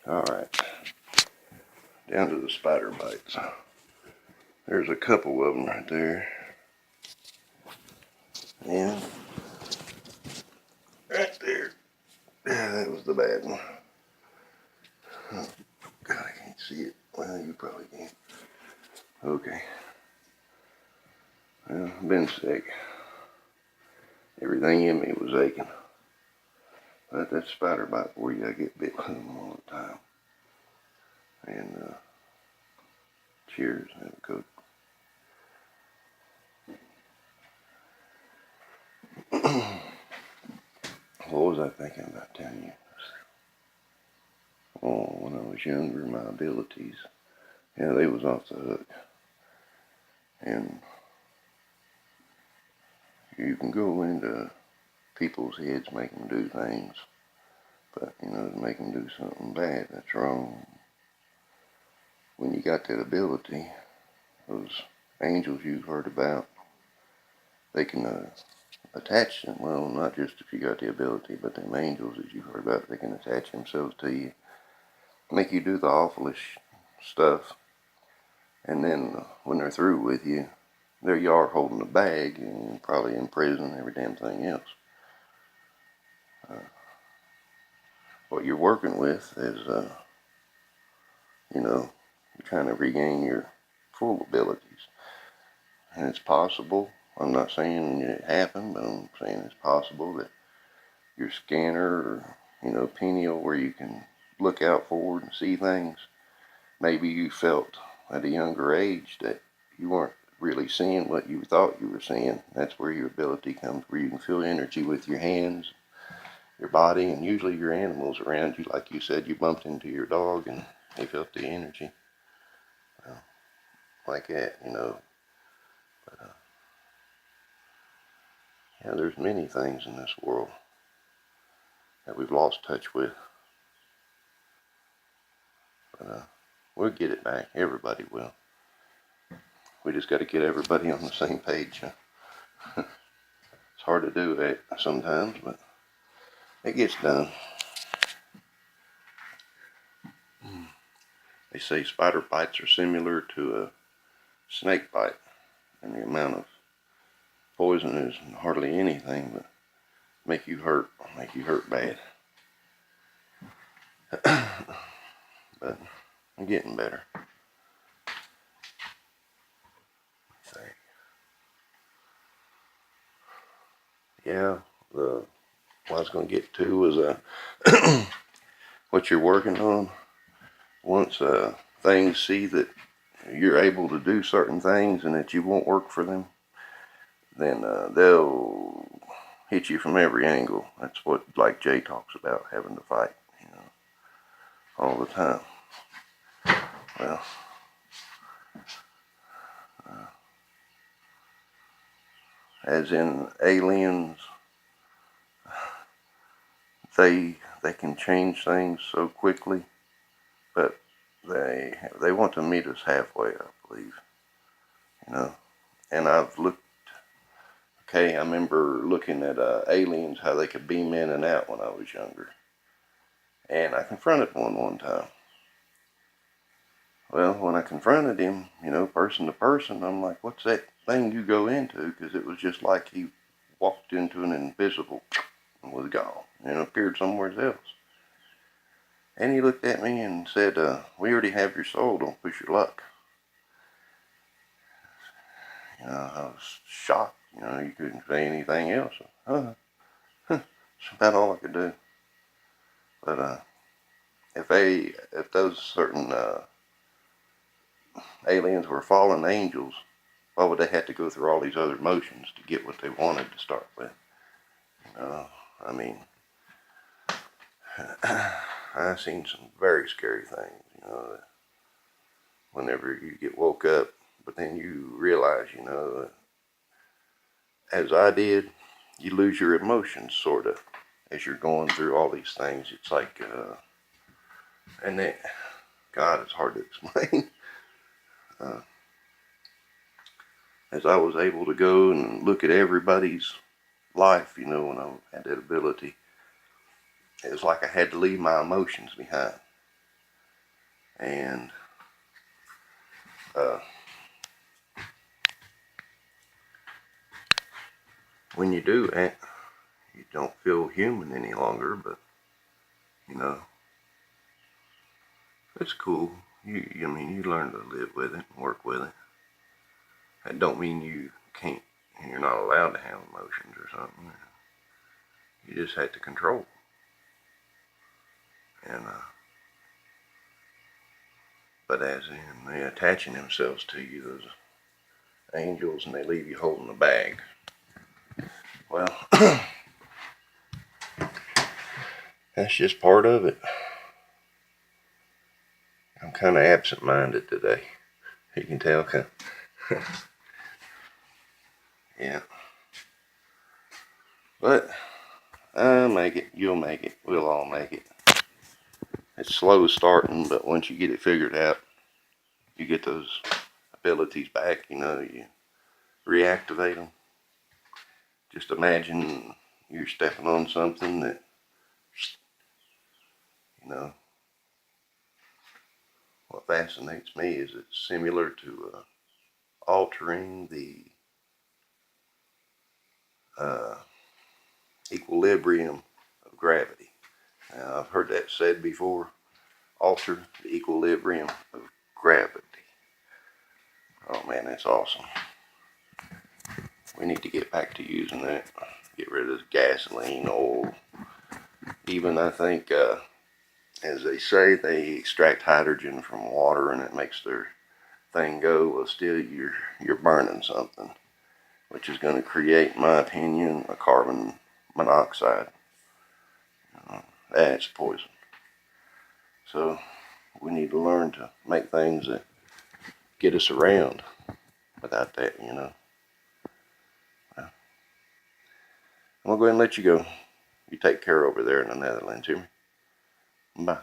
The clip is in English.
Alright, down to the spider bites. There's a couple of them right there. And right there. Yeah, that was the bad one. Oh, God, I can't see it. Well, you probably can. Okay. Well, I've been sick. Everything in me was aching. But that spider bite where you gotta get bit with them all the time. And cheers, have a coke. What was I thinking about telling you? Oh, when I was younger, my abilities, yeah, they was off the hook. And you can go into people's heads, make them do things, but to make them do something bad, that's wrong. When you got that ability, those angels you've heard about, they can attach them. Well, not just if you got the ability, but them angels that you've heard about, they can attach themselves to you, make you do the awfulest stuff, and then when they're through with you, there you are holding a bag and probably in prison, every damn thing else. What you're working with is, you're trying to regain your full abilities. And it's possible, I'm not saying it happened, but I'm saying it's possible that your scanner or, pineal where you can look out forward and see things, maybe you felt at a younger age that you weren't really seeing what you thought you were seeing. That's where your ability comes, where you can feel energy with your hands, your body, and usually your animals around you. Like you said, you bumped into your dog and they felt the energy. Well, like that, But, yeah, there's many things in this world that we've lost touch with. But we'll get it back. Everybody will. We just got to get everybody on the same page. It's hard to do that sometimes, but it gets done. They say spider bites are similar to a snake bite, and the amount of poison is hardly anything but make you hurt bad. But I'm getting better. Yeah, what I was going to get to was what you're working on. Once things see that you're able to do certain things and that you won't work for them, then they'll hit you from every angle. That's what, like Jay talks about, having to fight, all the time. Well, as in aliens, they can change things so quickly, but they want to meet us halfway, I believe. And I've looked. Okay, I remember looking at aliens, how they could beam in and out when I was younger, and I confronted one time. Well, when I confronted him, person to person, I'm like, what's that thing you go into? Because it was just like he walked into an invisible and was gone and appeared somewhere else. And he looked at me and said, we already have your soul, don't push your luck. I was shocked, you couldn't say anything else. That's about all I could do. But if those certain aliens were fallen angels, why would they have to go through all these other motions to get what they wanted to start with? I mean, I've seen some very scary things, whenever you get woke up, but then you realize, as I did, you lose your emotions, sort of, as you're going through all these things. It's like, and then, God, it's hard to explain. As I was able to go and look at everybody's life, when I had that ability, it was like I had to leave my emotions behind. And when you do that, you don't feel human any longer, but you know, it's cool. I mean, you learn to live with it and work with it. That don't mean you can't, and you're not allowed to have emotions or something. You just have to control. And but as in they attaching themselves to you, those angels, and they leave you holding the bag. Well, that's just part of it. I'm kind of absent-minded today. You can tell. Yeah. But I'll make it. You'll make it. We'll all make it. It's slow starting, but once you get it figured out, you get those abilities back. You know, you reactivate them. Just imagine you're stepping on something that, you know, what fascinates me is it's similar to altering the uh, equilibrium of gravity. Now, I've heard that said before. Alter the equilibrium of gravity. Oh man, that's awesome. We need to get back to using that. Get rid of gasoline, oil. Even I think, as they say, they extract hydrogen from water and it makes their thing go. Well, still you're burning something, which is going to create, in my opinion, a carbon monoxide. That's poison. So we need to learn to make things that get us around without that, you know. I'm going to go ahead and let you go. You take care over there in the Netherlands, hear me? Bye.